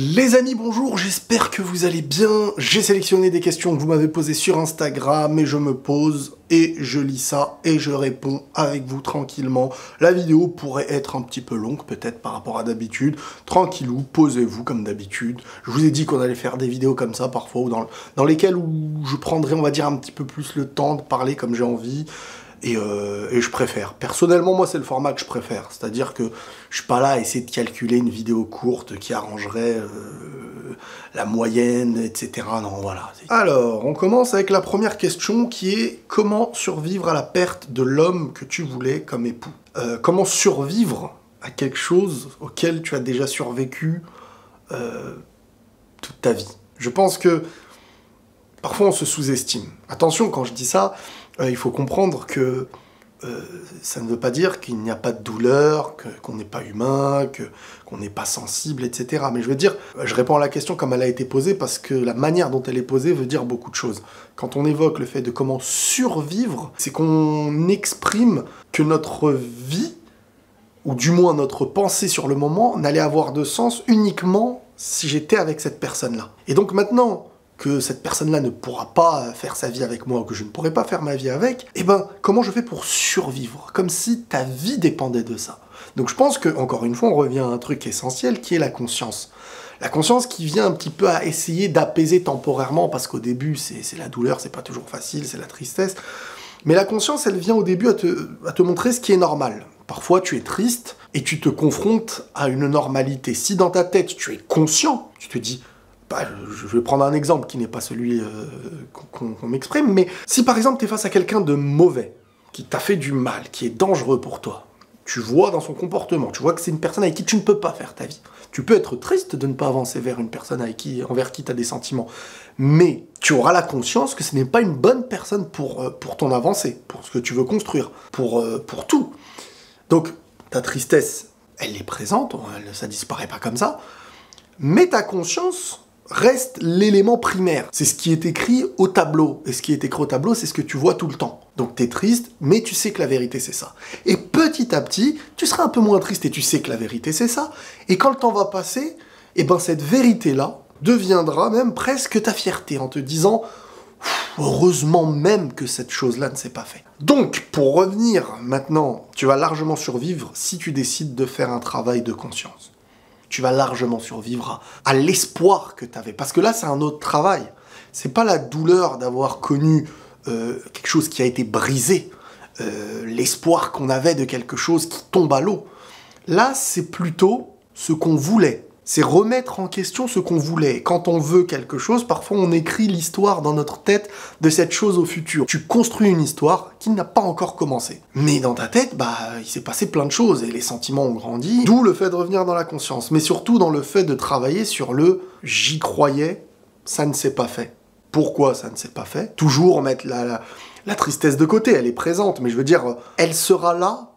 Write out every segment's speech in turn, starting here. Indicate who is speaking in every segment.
Speaker 1: Les amis, bonjour, j'espère que vous allez bien. J'ai sélectionné des questions que vous m'avez posées sur Instagram et je me pose et je lis ça et je réponds avec vous tranquillement. La vidéo pourrait être un petit peu longue peut-être par rapport à d'habitude. Tranquillou, posez-vous comme d'habitude. Je vous ai dit qu'on allait faire des vidéos comme ça parfois ou dans lesquelles je prendrai, on va dire, un petit peu plus le temps de parler comme j'ai envie. Et je préfère. Personnellement, moi, c'est le format que je préfère. C'est-à-dire que je suis pas là à essayer de calculer une vidéo courte qui arrangerait la moyenne, etc. Non, voilà. Alors, on commence avec la première question qui est « Comment survivre à la perte de l'homme que tu voulais comme époux ?» Comment survivre à quelque chose auquel tu as déjà survécu toute ta vie? Je pense que parfois on se sous-estime. Attention, quand je dis ça, il faut comprendre que ça ne veut pas dire qu'il n'y a pas de douleur, qu'on n'est pas humain, qu'on n'est pas sensible, etc. Mais je veux dire, je réponds à la question comme elle a été posée parce que la manière dont elle est posée veut dire beaucoup de choses. Quand on évoque le fait de comment survivre, c'est qu'on exprime que notre vie, ou du moins notre pensée sur le moment, n'allait avoir de sens uniquement si j'étais avec cette personne-là. Et donc maintenant que cette personne-là ne pourra pas faire sa vie avec moi, ou que je ne pourrai pas faire ma vie avec, eh ben, comment je fais pour survivre? Comme si ta vie dépendait de ça. Donc je pense que, encore une fois, on revient à un truc essentiel qui est la conscience. La conscience qui vient un petit peu à essayer d'apaiser temporairement, parce qu'au début, c'est la douleur, c'est pas toujours facile, c'est la tristesse. Mais la conscience, elle vient au début à te montrer ce qui est normal. Parfois, tu es triste et tu te confrontes à une normalité. Si dans ta tête, tu es conscient, tu te dis... je vais prendre un exemple qui n'est pas celui qu'on m'exprime, mais si par exemple tu es face à quelqu'un de mauvais, qui t'a fait du mal, qui est dangereux pour toi, tu vois dans son comportement, tu vois que c'est une personne avec qui tu ne peux pas faire ta vie. Tu peux être triste de ne pas avancer vers une personne envers qui tu as des sentiments, mais tu auras la conscience que ce n'est pas une bonne personne pour ton avancée, pour ce que tu veux construire, pour tout. Donc ta tristesse, elle est présente, ça disparaît pas comme ça, mais ta conscience reste l'élément primaire. C'est ce qui est écrit au tableau. Et ce qui est écrit au tableau, c'est ce que tu vois tout le temps. Donc t'es triste, mais tu sais que la vérité, c'est ça. Et petit à petit, tu seras un peu moins triste et tu sais que la vérité, c'est ça. Et quand le temps va passer, eh ben cette vérité-là deviendra même presque ta fierté en te disant « Heureusement même que cette chose-là ne s'est pas faite. » Donc, pour revenir maintenant, tu vas largement survivre si tu décides de faire un travail de conscience. Tu vas largement survivre à l'espoir que tu avais. Parce que là, c'est un autre travail. C'est pas la douleur d'avoir connu quelque chose qui a été brisé, l'espoir qu'on avait de quelque chose qui tombe à l'eau. Là, c'est plutôt ce qu'on voulait. C'est remettre en question ce qu'on voulait. Quand on veut quelque chose, parfois on écrit l'histoire dans notre tête de cette chose au futur. Tu construis une histoire qui n'a pas encore commencé. Mais dans ta tête, il s'est passé plein de choses et les sentiments ont grandi. D'où le fait de revenir dans la conscience. Mais surtout dans le fait de travailler sur le « j'y croyais, ça ne s'est pas fait ». Pourquoi ça ne s'est pas fait? Toujours mettre la tristesse de côté, elle est présente. Mais je veux dire, elle sera là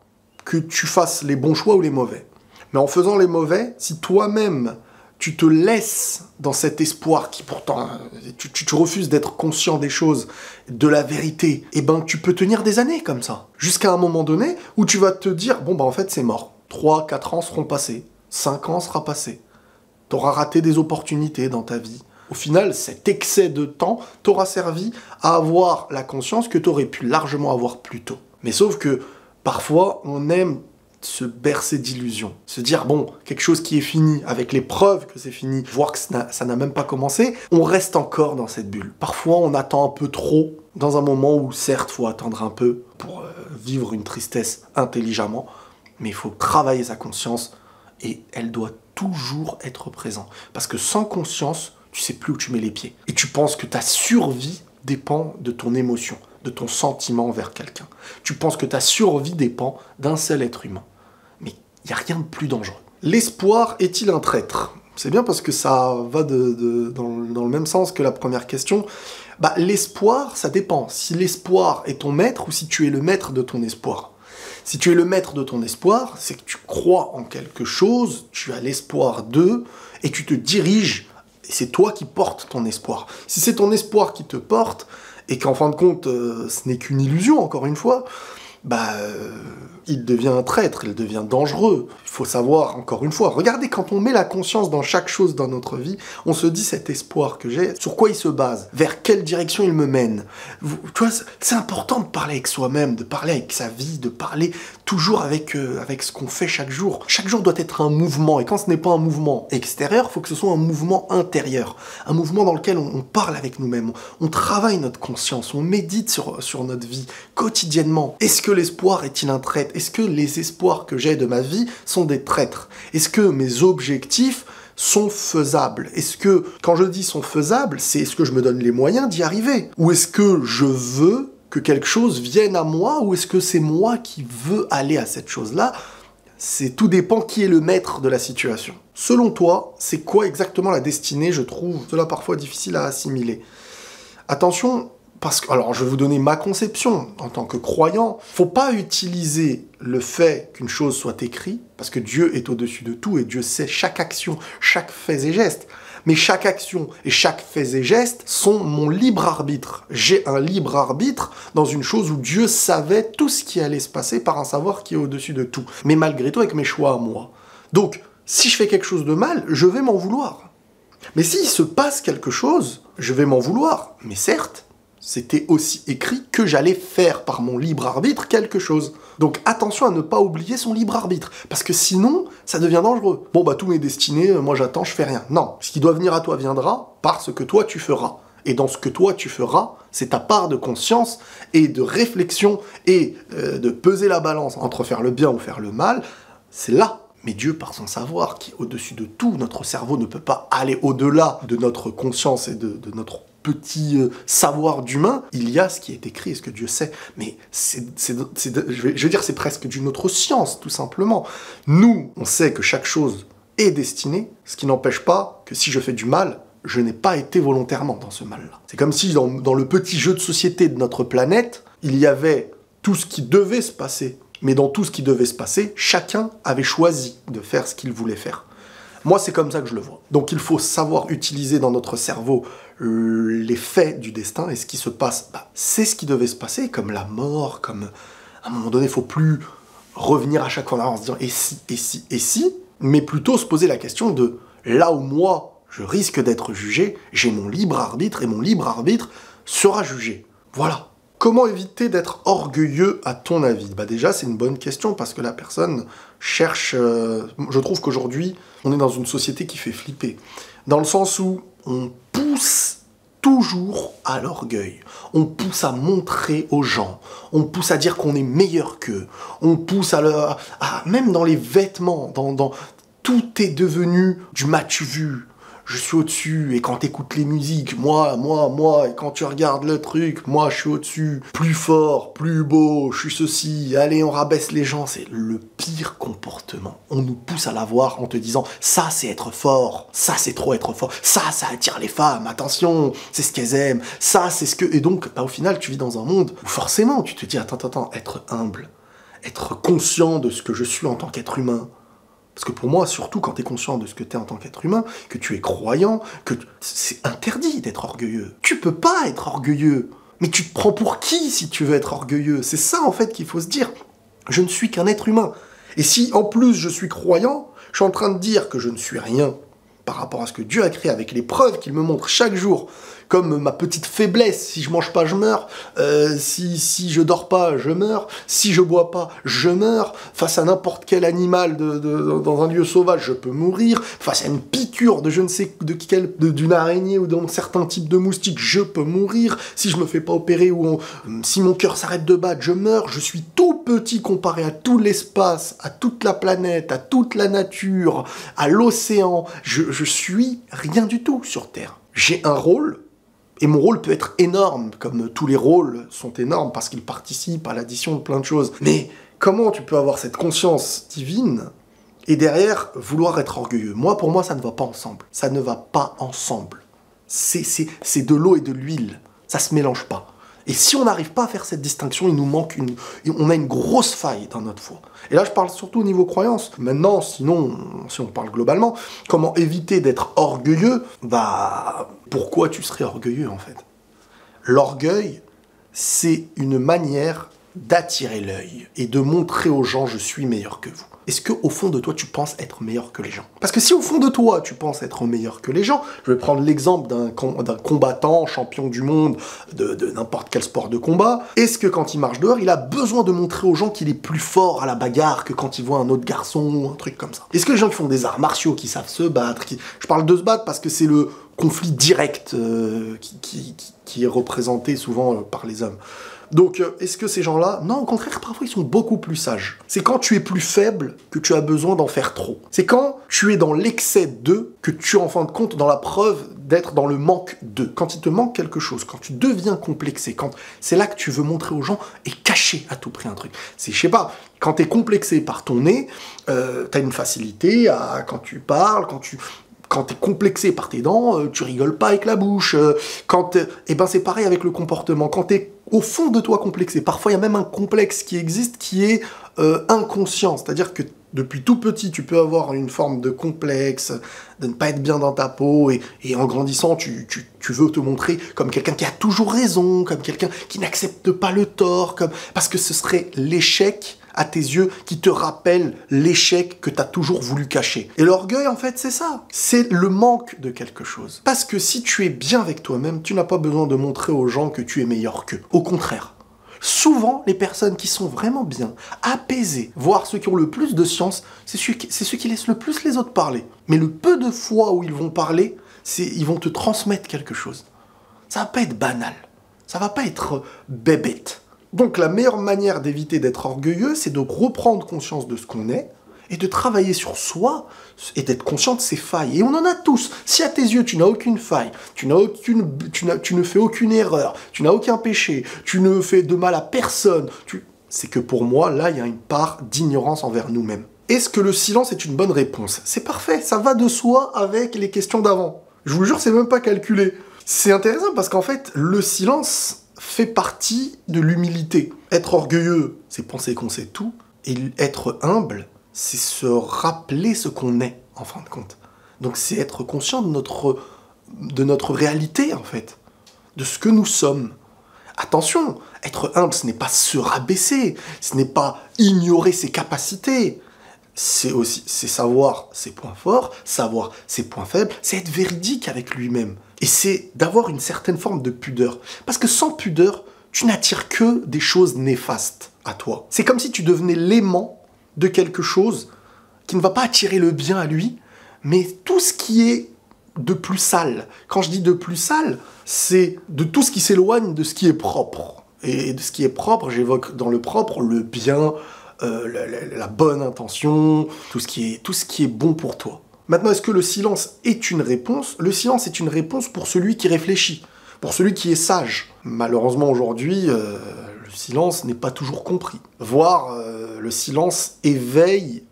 Speaker 1: que tu fasses les bons choix ou les mauvais. Mais en faisant les mauvais, si toi-même, tu te laisses dans cet espoir qui pourtant, tu refuses d'être conscient des choses, de la vérité, eh ben tu peux tenir des années comme ça. Jusqu'à un moment donné où tu vas te dire, bon en fait c'est mort. 3, 4 ans seront passés, 5 ans sera passé. T'auras raté des opportunités dans ta vie. Au final, cet excès de temps t'aura servi à avoir la conscience que t'aurais pu largement avoir plus tôt. Mais sauf que, parfois, on aime se bercer d'illusions, se dire bon, quelque chose qui est fini, avec les preuves que c'est fini, voir que ça n'a même pas commencé, on reste encore dans cette bulle. Parfois on attend un peu trop, dans un moment où certes faut attendre un peu pour vivre une tristesse intelligemment, mais il faut travailler sa conscience et elle doit toujours être présente. Parce que sans conscience, tu sais plus où tu mets les pieds. Et tu penses que ta survie dépend de ton émotion, de ton sentiment envers quelqu'un. Tu penses que ta survie dépend d'un seul être humain. Mais il n'y a rien de plus dangereux. L'espoir est-il un traître? C'est bien parce que ça va dans le même sens que la première question. L'espoir, ça dépend. Si l'espoir est ton maître ou si tu es le maître de ton espoir. Si tu es le maître de ton espoir, c'est que tu crois en quelque chose, tu as l'espoir d'eux, et tu te diriges, et c'est toi qui portes ton espoir. Si c'est ton espoir qui te porte, et qu'en fin de compte, ce n'est qu'une illusion, encore une fois, il devient un traître, il devient dangereux. Il faut savoir, encore une fois, regardez, quand on met la conscience dans chaque chose dans notre vie, on se dit cet espoir que j'ai, sur quoi il se base, vers quelle direction il me mène. Tu vois, c'est important de parler avec soi-même, de parler avec sa vie, de parler toujours avec ce qu'on fait chaque jour. Chaque jour doit être un mouvement, et quand ce n'est pas un mouvement extérieur, il faut que ce soit un mouvement intérieur, un mouvement dans lequel on parle avec nous-mêmes, on travaille notre conscience, on médite sur notre vie quotidiennement. Est-ce que l'espoir est-il un traître? Est-ce que les espoirs que j'ai de ma vie sont des traîtres? Est-ce que mes objectifs sont faisables? Est-ce que, quand je dis sont faisables, c'est est-ce que je me donne les moyens d'y arriver? Ou est-ce que je veux que quelque chose vienne à moi, ou est-ce que c'est moi qui veux aller à cette chose-là? Tout dépend qui est le maître de la situation. Selon toi, c'est quoi exactement la destinée? Je trouve cela parfois difficile à assimiler. Attention, parce que, alors je vais vous donner ma conception en tant que croyant. Faut pas utiliser le fait qu'une chose soit écrite, parce que Dieu est au-dessus de tout et Dieu sait chaque action, chaque fait et geste. Mais chaque action et chaque fait et geste sont mon libre arbitre. J'ai un libre arbitre dans une chose où Dieu savait tout ce qui allait se passer par un savoir qui est au-dessus de tout. Mais malgré tout, avec mes choix à moi. Donc, si je fais quelque chose de mal, je vais m'en vouloir. Mais s'il se passe quelque chose, je vais m'en vouloir. Mais certes, c'était aussi écrit que j'allais faire par mon libre arbitre quelque chose. Donc attention à ne pas oublier son libre arbitre, parce que sinon, ça devient dangereux. Bon bah tout m'est destiné, moi j'attends, je fais rien. Non, ce qui doit venir à toi viendra par ce que toi tu feras. Et dans ce que toi tu feras, c'est ta part de conscience et de réflexion et de peser la balance entre faire le bien ou faire le mal, c'est là. Mais Dieu, par son savoir, qui est au-dessus de tout, notre cerveau ne peut pas aller au-delà de notre conscience et de notre petit savoir d'humain. Il y a ce qui est écrit et ce que Dieu sait. Mais je veux dire, c'est presque d'une autre science, tout simplement. Nous, on sait que chaque chose est destinée, ce qui n'empêche pas que si je fais du mal, je n'ai pas été volontairement dans ce mal-là. C'est comme si dans le petit jeu de société de notre planète, il y avait tout ce qui devait se passer. Mais dans tout ce qui devait se passer, chacun avait choisi de faire ce qu'il voulait faire. Moi, c'est comme ça que je le vois. Donc il faut savoir utiliser dans notre cerveau les faits du destin, et ce qui se passe, c'est ce qui devait se passer, comme la mort, comme à un moment donné, il ne faut plus revenir à chaque fois en se disant « et si, et si, et si ?» mais plutôt se poser la question de « là où moi, je risque d'être jugé, j'ai mon libre arbitre, et mon libre arbitre sera jugé. » Voilà. Comment éviter d'être orgueilleux, à ton avis? Déjà, c'est une bonne question, parce que la personne cherche... je trouve qu'aujourd'hui, on est dans une société qui fait flipper. Dans le sens où on pousse toujours à l'orgueil. On pousse à montrer aux gens. On pousse à dire qu'on est meilleur qu'eux. On pousse même dans les vêtements, tout est devenu du m'as-tu vu. Je suis au-dessus, et quand t'écoutes les musiques, moi, et quand tu regardes le truc, moi je suis au-dessus, plus fort, plus beau, je suis ceci, allez on rabaisse les gens, c'est le pire comportement. On nous pousse à l'avoir en te disant, ça c'est être fort, ça c'est trop être fort, ça attire les femmes, attention, c'est ce qu'elles aiment, ça c'est ce que... Et donc, au final, tu vis dans un monde où forcément tu te dis, attends, être humble, être conscient de ce que je suis en tant qu'être humain. Parce que pour moi, surtout quand tu es conscient de ce que tu es en tant qu'être humain, que tu es croyant, que c'est interdit d'être orgueilleux. Tu peux pas être orgueilleux. Mais tu te prends pour qui si tu veux être orgueilleux? C'est ça en fait qu'il faut se dire. Je ne suis qu'un être humain. Et si en plus je suis croyant, je suis en train de dire que je ne suis rien par rapport à ce que Dieu a créé, avec les preuves qu'il me montre chaque jour, comme ma petite faiblesse, si je mange pas, je meurs, si je dors pas, je meurs, si je bois pas, je meurs, face à n'importe quel animal dans un lieu sauvage, je peux mourir, face à une piqûre de je ne sais d'une araignée ou d'un certain type de moustique, je peux mourir, si je me fais pas opérer ou si mon cœur s'arrête de battre, je meurs, je suis tout petit comparé à tout l'espace, à toute la planète, à toute la nature, à l'océan, je suis rien du tout sur Terre. J'ai un rôle, et mon rôle peut être énorme, comme tous les rôles sont énormes parce qu'ils participent à l'addition de plein de choses. Mais comment tu peux avoir cette conscience divine et derrière vouloir être orgueilleux? Pour moi, ça ne va pas ensemble. Ça ne va pas ensemble. C'est de l'eau et de l'huile. Ça se mélange pas. Et si on n'arrive pas à faire cette distinction, il nous manque on a une grosse faille dans notre foi. Et là, je parle surtout au niveau croyance. Maintenant, sinon, si on parle globalement, comment éviter d'être orgueilleux? Pourquoi tu serais orgueilleux, en fait? L'orgueil, c'est une manière d'attirer l'œil et de montrer aux gens je suis meilleur que vous. Est-ce qu'au fond de toi, tu penses être meilleur que les gens? Parce que si au fond de toi, tu penses être meilleur que les gens, je vais prendre l'exemple d'un combattant, champion du monde, de n'importe quel sport de combat, est-ce que quand il marche dehors, il a besoin de montrer aux gens qu'il est plus fort à la bagarre que quand il voit un autre garçon ou un truc comme ça? Est-ce que les gens qui font des arts martiaux, qui savent se battre, je parle de se battre parce que c'est le conflit direct qui est représenté souvent par les hommes. Donc, est-ce que ces gens-là... Non, au contraire, parfois, ils sont beaucoup plus sages. C'est quand tu es plus faible que tu as besoin d'en faire trop. C'est quand tu es dans l'excès d'eux que tu es, en fin de compte, dans la preuve d'être dans le manque d'eux. Quand il te manque quelque chose, quand tu deviens complexé, c'est là que tu veux montrer aux gens et cacher à tout prix un truc. C'est, je sais pas, quand t'es complexé par ton nez, t'as une facilité quand tu parles, quand t'es complexé par tes dents, tu rigoles pas avec la bouche. Et ben c'est pareil avec le comportement. Quand t'es au fond de toi complexé, parfois il y a même un complexe qui existe qui est inconscient. C'est-à-dire que depuis tout petit, tu peux avoir une forme de complexe, de ne pas être bien dans ta peau, et en grandissant, tu veux te montrer comme quelqu'un qui a toujours raison, comme quelqu'un qui n'accepte pas le tort, parce que ce serait l'échec à tes yeux qui te rappelle l'échec que tu as toujours voulu cacher. Et l'orgueil, en fait, c'est ça. C'est le manque de quelque chose. Parce que si tu es bien avec toi-même, tu n'as pas besoin de montrer aux gens que tu es meilleur qu'eux. Au contraire. Souvent, les personnes qui sont vraiment bien, apaisées, voire ceux qui ont le plus de science, c'est ceux qui laissent le plus les autres parler. Mais le peu de fois où ils vont parler, ils vont te transmettre quelque chose. Ça va pas être banal. Ça va pas être bébête. Donc la meilleure manière d'éviter d'être orgueilleux, c'est de reprendre conscience de ce qu'on est et de travailler sur soi et d'être conscient de ses failles. Et on en a tous. Si à tes yeux, tu n'as aucune faille, tu ne fais aucune erreur, tu n'as aucun péché, tu ne fais de mal à personne, c'est que pour moi, là, il y a une part d'ignorance envers nous-mêmes. Est-ce que le silence est une bonne réponse? C'est parfait, ça va de soi avec les questions d'avant. Je vous jure, c'est même pas calculé. C'est intéressant parce qu'en fait, le silence fait partie de l'humilité. Être orgueilleux, c'est penser qu'on sait tout. Et être humble, c'est se rappeler ce qu'on est, en fin de compte. Donc c'est être conscient de notre réalité, en fait. De ce que nous sommes. Attention, être humble, ce n'est pas se rabaisser. Ce n'est pas ignorer ses capacités. C'est savoir ses points forts, savoir ses points faibles. C'est être véridique avec lui-même. Et c'est d'avoir une certaine forme de pudeur. Parce que sans pudeur, tu n'attires que des choses néfastes à toi. C'est comme si tu devenais l'aimant de quelque chose qui ne va pas attirer le bien à lui, mais tout ce qui est de plus sale. Quand je dis de plus sale, c'est de tout ce qui s'éloigne de ce qui est propre. Et de ce qui est propre, j'évoque dans le propre le bien, la bonne intention, tout ce qui est bon pour toi. Maintenant, est-ce que le silence est une réponse? Le silence est une réponse pour celui qui réfléchit, pour celui qui est sage. Malheureusement, aujourd'hui, le silence n'est pas toujours compris. Voire, le silence éveille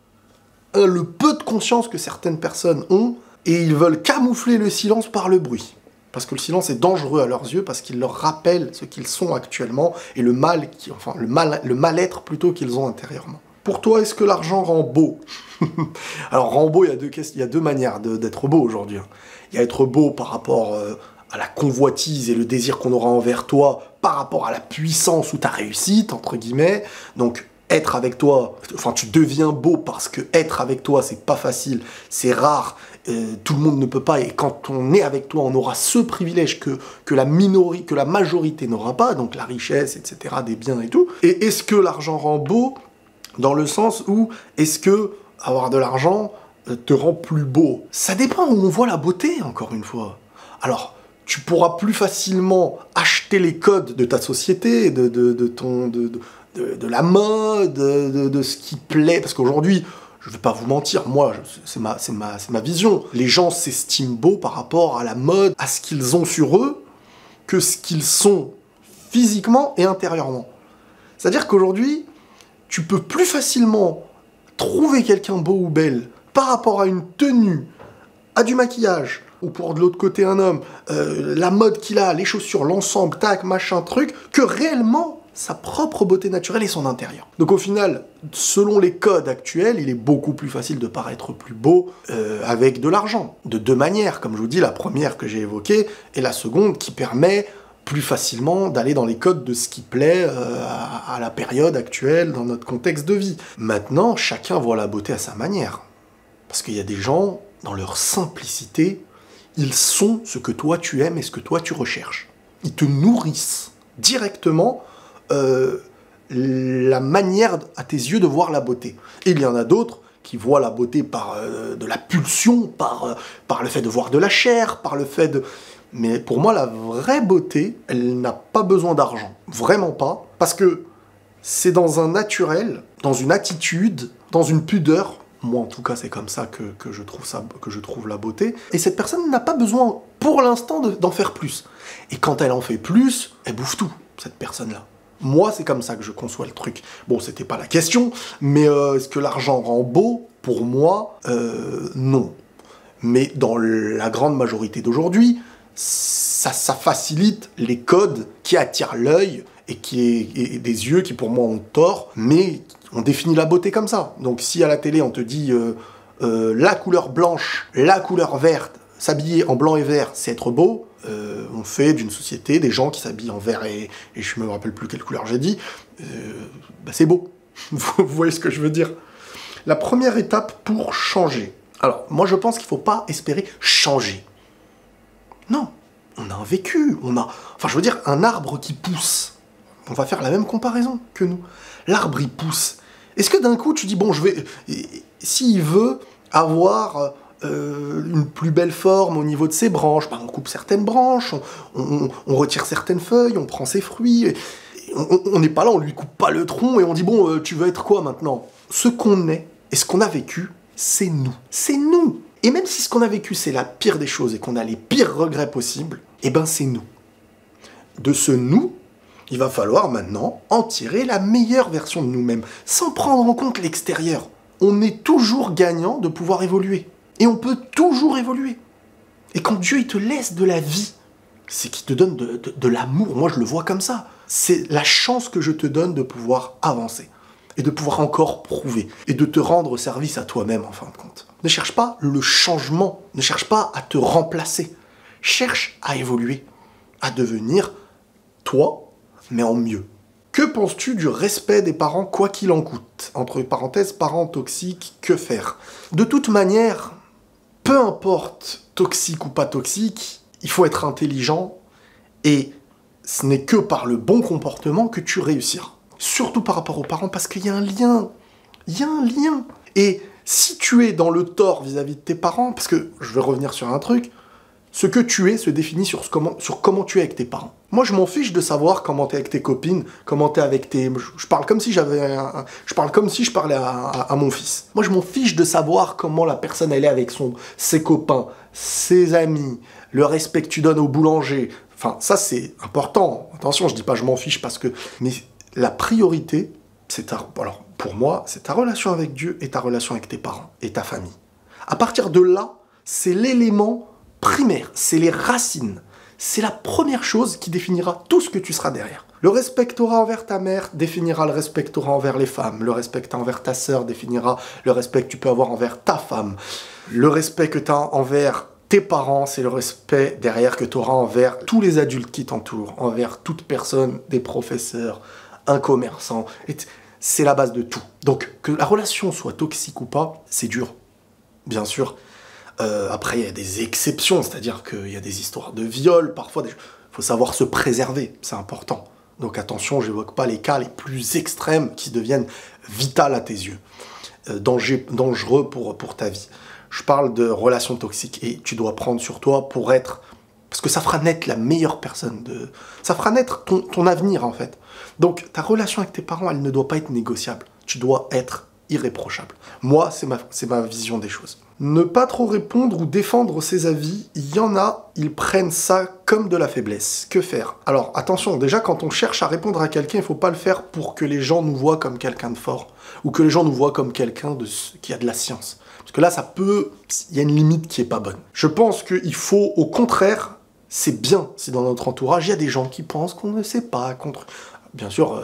Speaker 1: le peu de conscience que certaines personnes ont, et ils veulent camoufler le silence par le bruit. Parce que le silence est dangereux à leurs yeux, parce qu'il leur rappelle ce qu'ils sont actuellement, et le mal-être plutôt qu'ils ont intérieurement. Pour toi, est-ce que l'argent rend beau? Alors, rend beau, il y a deux manières d'être beau aujourd'hui. Il y a être beau par rapport à la convoitise et le désir qu'on aura envers toi, par rapport à la puissance ou ta réussite, entre guillemets. Donc, être avec toi, enfin, tu deviens beau parce que être avec toi, c'est pas facile, c'est rare, tout le monde ne peut pas, et quand on est avec toi, on aura ce privilège que la majorité n'aura pas, donc la richesse, etc., des biens et tout. Et est-ce que l'argent rend beau? Dans le sens où, est-ce que avoir de l'argent te rend plus beau? Ça dépend où on voit la beauté, encore une fois. Alors, tu pourras plus facilement acheter les codes de ta société, de la mode, de ce qui plaît, parce qu'aujourd'hui, je vais pas vous mentir, moi, c'est ma vision. Les gens s'estiment beaux par rapport à la mode, à ce qu'ils ont sur eux, que ce qu'ils sont physiquement et intérieurement. C'est-à-dire qu'aujourd'hui, tu peux plus facilement trouver quelqu'un beau ou belle par rapport à une tenue, à du maquillage, ou pour de l'autre côté un homme, la mode qu'il a, les chaussures, l'ensemble, tac, machin, truc, que réellement sa propre beauté naturelle et son intérieur. Donc au final, selon les codes actuels, il est beaucoup plus facile de paraître plus beau avec de l'argent. De deux manières, comme je vous dis, la première que j'ai évoquée, et la seconde qui permet plus facilement d'aller dans les codes de ce qui plaît à la période actuelle, dans notre contexte de vie. Maintenant, chacun voit la beauté à sa manière. Parce qu'il y a des gens, dans leur simplicité, ils sont ce que toi tu aimes et ce que toi tu recherches. Ils te nourrissent directement la manière à tes yeux de voir la beauté. Et il y en a d'autres qui voient la beauté par de la pulsion, par le fait de voir de la chair, par le fait de... Mais pour moi, la vraie beauté, elle n'a pas besoin d'argent. Vraiment pas. Parce que c'est dans un naturel, dans une attitude, dans une pudeur. Moi, en tout cas, c'est comme ça que je trouve la beauté. Et cette personne n'a pas besoin, pour l'instant, d'en faire plus. Et quand elle en fait plus, elle bouffe tout, cette personne-là. Moi, c'est comme ça que je conçois le truc. Bon, c'était pas la question, mais est-ce que l'argent rend beau? Pour moi, non. Mais dans la grande majorité d'aujourd'hui, ça facilite les codes qui attirent l'œil et des yeux qui, pour moi, ont tort, mais on définit la beauté comme ça. Donc, si à la télé, on te dit la couleur blanche, la couleur verte, s'habiller en blanc et vert, c'est être beau, on fait d'une société des gens qui s'habillent en vert et je me rappelle plus quelle couleur j'ai dit, c'est beau. Vous voyez ce que je veux dire? La première étape pour changer. Alors, moi je pense qu'il ne faut pas espérer changer. Non, on a un vécu, enfin je veux dire, un arbre qui pousse. On va faire la même comparaison que nous. L'arbre il pousse. Est-ce que d'un coup tu dis, bon, s'il veut avoir... une plus belle forme au niveau de ses branches, on coupe certaines branches, on retire certaines feuilles, on prend ses fruits, on n'est pas là, on lui coupe pas le tronc et on dit bon, tu veux être quoi maintenant? Ce qu'on est et ce qu'on a vécu, c'est nous. C'est nous. Et même si ce qu'on a vécu c'est la pire des choses et qu'on a les pires regrets possibles, eh ben c'est nous. De ce nous, il va falloir maintenant en tirer la meilleure version de nous-mêmes, sans prendre en compte l'extérieur. On est toujours gagnant de pouvoir évoluer. Et on peut toujours évoluer. Et quand Dieu il te laisse de la vie, c'est qu'il te donne de l'amour. Moi, je le vois comme ça. C'est la chance que je te donne de pouvoir avancer. Et de pouvoir encore prouver. Et de te rendre service à toi-même, en fin de compte. Ne cherche pas le changement. Ne cherche pas à te remplacer. Cherche à évoluer. À devenir toi, mais en mieux. Que penses-tu du respect des parents, quoi qu'il en coûte? Entre parenthèses, parents toxiques, que faire? De toute manière... Peu importe, toxique ou pas toxique, il faut être intelligent et ce n'est que par le bon comportement que tu réussiras. Surtout par rapport aux parents parce qu'il y a un lien. Il y a un lien. Et si tu es dans le tort vis-à-vis de tes parents, parce que je vais revenir sur un truc, ce que tu es se définit sur comment tu es avec tes parents. Moi, je m'en fiche de savoir comment tu es avec tes copines, comment tu es avec tes... Je parle comme si je parlais à mon fils. Moi, je m'en fiche de savoir comment la personne elle est avec ses copains, ses amis, le respect que tu donnes au boulanger. Enfin, ça, c'est important. Attention, je dis pas je m'en fiche parce que... Mais la priorité, alors, pour moi, c'est ta relation avec Dieu et ta relation avec tes parents et ta famille. À partir de là, c'est l'élément primaire, c'est les racines. C'est la première chose qui définira tout ce que tu seras derrière. Le respect que tu auras envers ta mère définira le respect que tu auras envers les femmes. Le respect que tu as envers ta sœur définira le respect que tu peux avoir envers ta femme. Le respect que tu as envers tes parents, c'est le respect derrière que tu auras envers tous les adultes qui t'entourent, envers toute personne, des professeurs, un commerçant. C'est la base de tout. Donc, que la relation soit toxique ou pas, c'est dur, bien sûr. Après, il y a des exceptions, c'est-à-dire qu'il y a des histoires de viol, parfois, il faut savoir se préserver, c'est important. Donc attention, j'évoque pas les cas les plus extrêmes qui deviennent vitales à tes yeux, dangereux pour ta vie. Je parle de relations toxiques et tu dois prendre sur toi pour être... Parce que ça fera naître la meilleure personne, ça fera naître ton avenir en fait. Donc ta relation avec tes parents, elle ne doit pas être négociable, tu dois être irréprochable. Moi, c'est ma vision des choses. Ne pas trop répondre ou défendre ses avis, il y en a, ils prennent ça comme de la faiblesse. Que faire? Alors attention, déjà quand on cherche à répondre à quelqu'un, il ne faut pas le faire pour que les gens nous voient comme quelqu'un de fort, ou que les gens nous voient comme quelqu'un qui a de la science. Parce que là, il y a une limite qui est pas bonne. Je pense qu'il faut, au contraire, c'est bien si dans notre entourage, il y a des gens qui pensent qu'on ne sait pas. Bien sûr,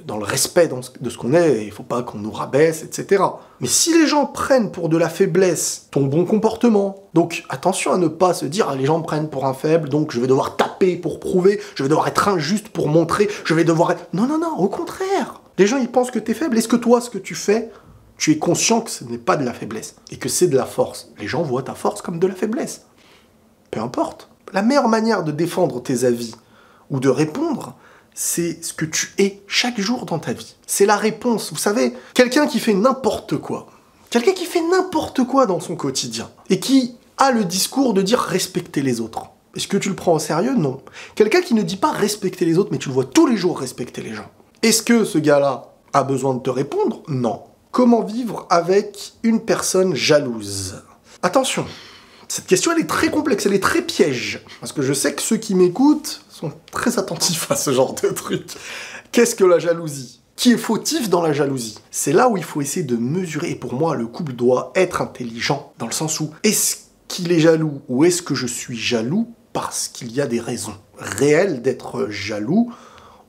Speaker 1: dans le respect de ce qu'on est, il faut pas qu'on nous rabaisse, etc. Mais si les gens prennent pour de la faiblesse ton bon comportement, donc attention à ne pas se dire, ah, les gens me prennent pour un faible, donc je vais devoir taper pour prouver, je vais devoir être injuste pour montrer, je vais devoir être... Non, non, non, au contraire. Les gens, ils pensent que t'es faible. Est-ce que toi, ce que tu fais, tu es conscient que ce n'est pas de la faiblesse et que c'est de la force? Les gens voient ta force comme de la faiblesse. Peu importe. La meilleure manière de défendre tes avis ou de répondre, c'est ce que tu es chaque jour dans ta vie. C'est la réponse. Vous savez, quelqu'un qui fait n'importe quoi, dans son quotidien, et qui a le discours de dire respecter les autres. Est-ce que tu le prends au sérieux? Non. Quelqu'un qui ne dit pas respecter les autres, mais tu le vois tous les jours respecter les gens. Est-ce que ce gars-là a besoin de te répondre? Non. Comment vivre avec une personne jalouse? Attention, cette question, elle est très complexe, elle est très piège. Parce que je sais que ceux qui m'écoutent sont très attentifs à ce genre de truc. Qu'est-ce que la jalousie? Qui est fautif dans la jalousie? C'est là où il faut essayer de mesurer. Et pour moi, le couple doit être intelligent, dans le sens où, est-ce qu'il est jaloux ou est-ce que je suis jaloux parce qu'il y a des raisons réelles d'être jaloux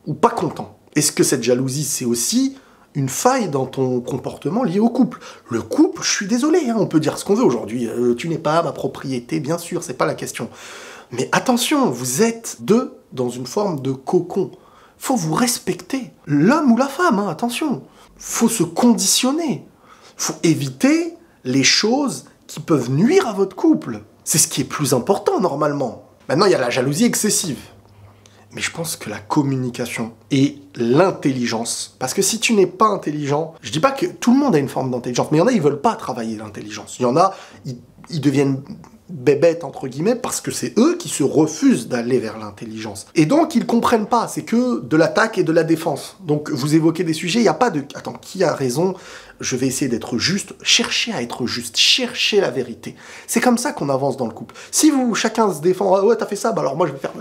Speaker 1: ou pas content? Est-ce que cette jalousie, c'est aussi une faille dans ton comportement lié au couple? Le couple, je suis désolé, hein, on peut dire ce qu'on veut aujourd'hui, tu n'es pas ma propriété, bien sûr, c'est pas la question. Mais attention, vous êtes deux dans une forme de cocon. Faut vous respecter, l'homme ou la femme, hein, attention. Faut se conditionner. Faut éviter les choses qui peuvent nuire à votre couple. C'est ce qui est plus important normalement. Maintenant, il y a la jalousie excessive. Mais je pense que la communication et l'intelligence, parce que si tu n'es pas intelligent, je dis pas que tout le monde a une forme d'intelligence, mais il y en a, ils veulent pas travailler l'intelligence. Il y en a, ils deviennent bébêtes, entre guillemets, parce que c'est eux qui se refusent d'aller vers l'intelligence. Et donc, ils comprennent pas, c'est que de l'attaque et de la défense. Donc, vous évoquez des sujets, il n'y a pas de... Attends, qui a raison? Je vais essayer d'être juste. Cherchez à être juste, cherchez la vérité. C'est comme ça qu'on avance dans le couple. Si chacun se défend, ah ouais, t'as fait ça, bah alors moi je vais faire...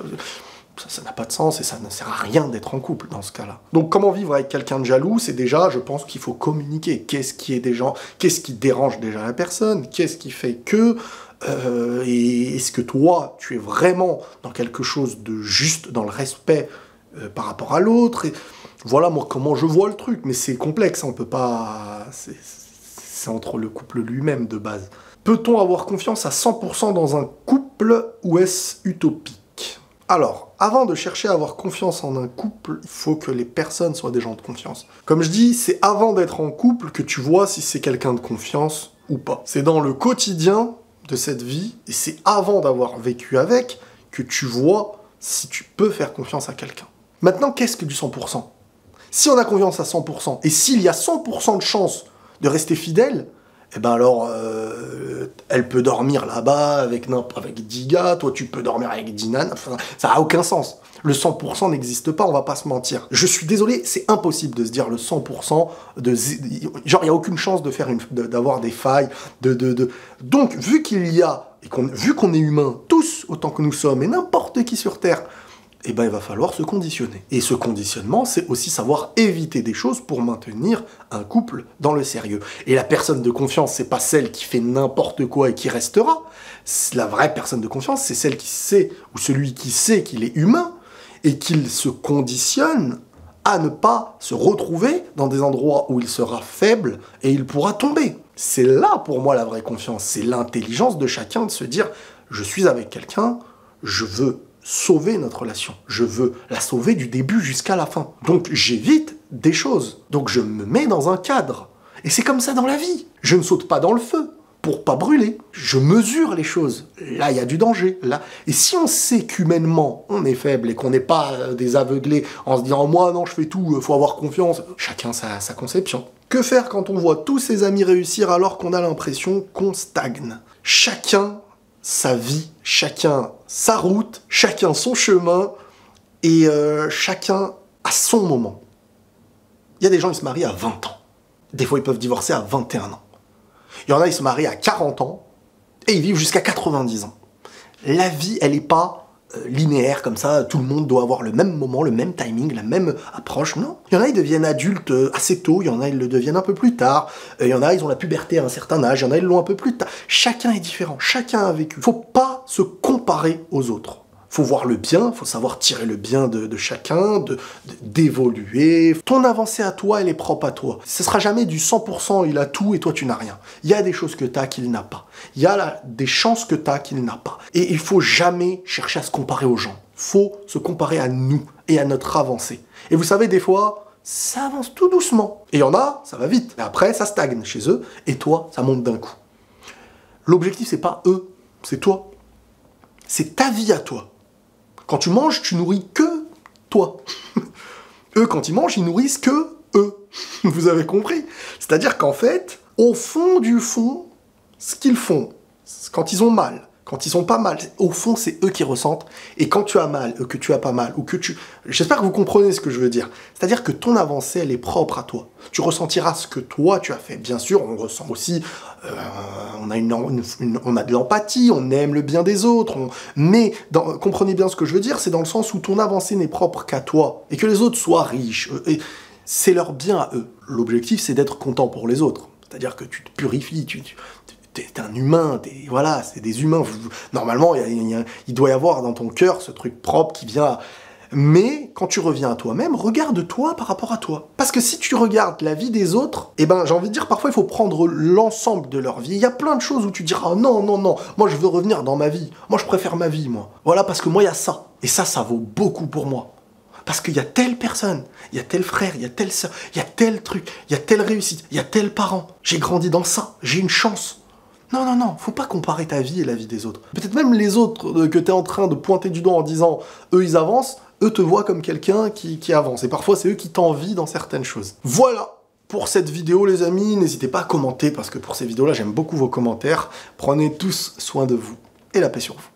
Speaker 1: Ça n'a pas de sens et ça ne sert à rien d'être en couple dans ce cas-là. Donc comment vivre avec quelqu'un de jaloux? C'est déjà, je pense qu'il faut communiquer. Qu'est-ce qui dérange déjà la personne? Qu'est-ce qui fait que... et est-ce que toi, tu es vraiment dans quelque chose de juste, dans le respect par rapport à l'autre? Et voilà moi comment je vois le truc, mais c'est complexe, on peut pas... C'est entre le couple lui-même de base. Peut-on avoir confiance à 100% dans un couple ou est-ce utopique? Alors, avant de chercher à avoir confiance en un couple, il faut que les personnes soient des gens de confiance. Comme je dis, c'est avant d'être en couple que tu vois si c'est quelqu'un de confiance ou pas. C'est dans le quotidien de cette vie, et c'est avant d'avoir vécu avec, que tu vois si tu peux faire confiance à quelqu'un. Maintenant, qu'est-ce que du 100%? Si on a confiance à 100%, et s'il y a 100% de chance de rester fidèle, eh ben alors, elle peut dormir là-bas avec 10 gars, toi tu peux dormir avec 10 nanes, enfin, ça n'a aucun sens. Le 100% n'existe pas, on va pas se mentir. Je suis désolé, c'est impossible de se dire le 100%, genre il n'y a aucune chance de d'avoir des failles, Donc, vu qu'il y a, vu qu'on est humain, tous autant que nous sommes, et n'importe qui sur Terre, eh ben, il va falloir se conditionner. Et ce conditionnement, c'est aussi savoir éviter des choses pour maintenir un couple dans le sérieux. Et la personne de confiance, c'est pas celle qui fait n'importe quoi et qui restera. La vraie personne de confiance, c'est celle qui sait, ou celui qui sait qu'il est humain, et qu'il se conditionne à ne pas se retrouver dans des endroits où il sera faible et il pourra tomber. C'est là, pour moi, la vraie confiance. C'est l'intelligence de chacun de se dire, je suis avec quelqu'un, je veux sauver notre relation. Je veux la sauver du début jusqu'à la fin. Donc j'évite des choses. Donc je me mets dans un cadre. Et c'est comme ça dans la vie. Je ne saute pas dans le feu pour pas brûler. Je mesure les choses. Là, il y a du danger. Là. Et si on sait qu'humainement, on est faible et qu'on n'est pas des aveuglés en se disant « moi, non, je fais tout, faut avoir confiance », chacun sa conception. Que faire quand on voit tous ses amis réussir alors qu'on a l'impression qu'on stagne? Chacun sa vie, chacun sa route, chacun son chemin, et chacun à son moment. Il y a des gens, ils se marient à 20 ans. Des fois, ils peuvent divorcer à 21 ans. Il y en a, ils se marient à 40 ans, et ils vivent jusqu'à 90 ans. La vie, elle n'est pas linéaire comme ça, tout le monde doit avoir le même moment, le même timing, la même approche, non. Il y en a, ils deviennent adultes assez tôt, il y en a, ils le deviennent un peu plus tard, il y en a, ils ont la puberté à un certain âge, il y en a, ils l'ont un peu plus tard. Chacun est différent, chacun a vécu. Faut pas se comparer aux autres. Faut voir le bien, faut savoir tirer le bien de chacun, d'évoluer. Ton avancée à toi, elle est propre à toi. Ce sera jamais du 100%, il a tout et toi tu n'as rien. Il y a des choses que tu as qu'il n'a pas. Il y a des chances que tu as qu'il n'a pas. Et il faut jamais chercher à se comparer aux gens. Faut se comparer à nous et à notre avancée. Et vous savez, des fois, ça avance tout doucement. Et il y en a, ça va vite. Et après, ça stagne chez eux. Et toi, ça monte d'un coup. L'objectif, c'est pas eux, c'est toi. C'est ta vie à toi. Quand tu manges, tu nourris que toi. Eux, quand ils mangent, ils nourrissent que eux. Vous avez compris? C'est-à-dire qu'en fait, au fond du fond, ce qu'ils font, quand ils ont mal, quand ils sont pas mal, au fond, c'est eux qui ressentent. Et quand tu as mal, que tu as pas mal, ou que tu... J'espère que vous comprenez ce que je veux dire. C'est-à-dire que ton avancée, elle est propre à toi. Tu ressentiras ce que toi, tu as fait. Bien sûr, on ressent aussi... on a de l'empathie, on aime le bien des autres. Mais, comprenez bien ce que je veux dire, c'est dans le sens où ton avancée n'est propre qu'à toi. Et que les autres soient riches. C'est leur bien à eux. L'objectif, c'est d'être content pour les autres. C'est-à-dire que tu te purifies, t'es un humain, voilà, c'est des humains. Normalement, il doit y avoir dans ton cœur ce truc propre qui vient... Mais quand tu reviens à toi-même, regarde-toi par rapport à toi. Parce que si tu regardes la vie des autres, eh ben, j'ai envie de dire, parfois il faut prendre l'ensemble de leur vie. Il y a plein de choses où tu diras, non, non, non, moi je veux revenir dans ma vie. Moi je préfère ma vie, moi. Voilà, parce que moi il y a ça. Et ça vaut beaucoup pour moi. Parce qu'il y a telle personne, il y a tel frère, il y a telle soeur, il y a tel truc, il y a telle réussite, il y a tel parent. J'ai grandi dans ça, j'ai une chance. Non, non, non, faut pas comparer ta vie et la vie des autres. Peut-être même les autres que t'es en train de pointer du doigt en disant, eux ils avancent, eux te voient comme quelqu'un qui avance. Et parfois c'est eux qui t'envient dans certaines choses. Voilà pour cette vidéo les amis, n'hésitez pas à commenter parce que pour ces vidéos-là j'aime beaucoup vos commentaires. Prenez tous soin de vous et la paix sur vous.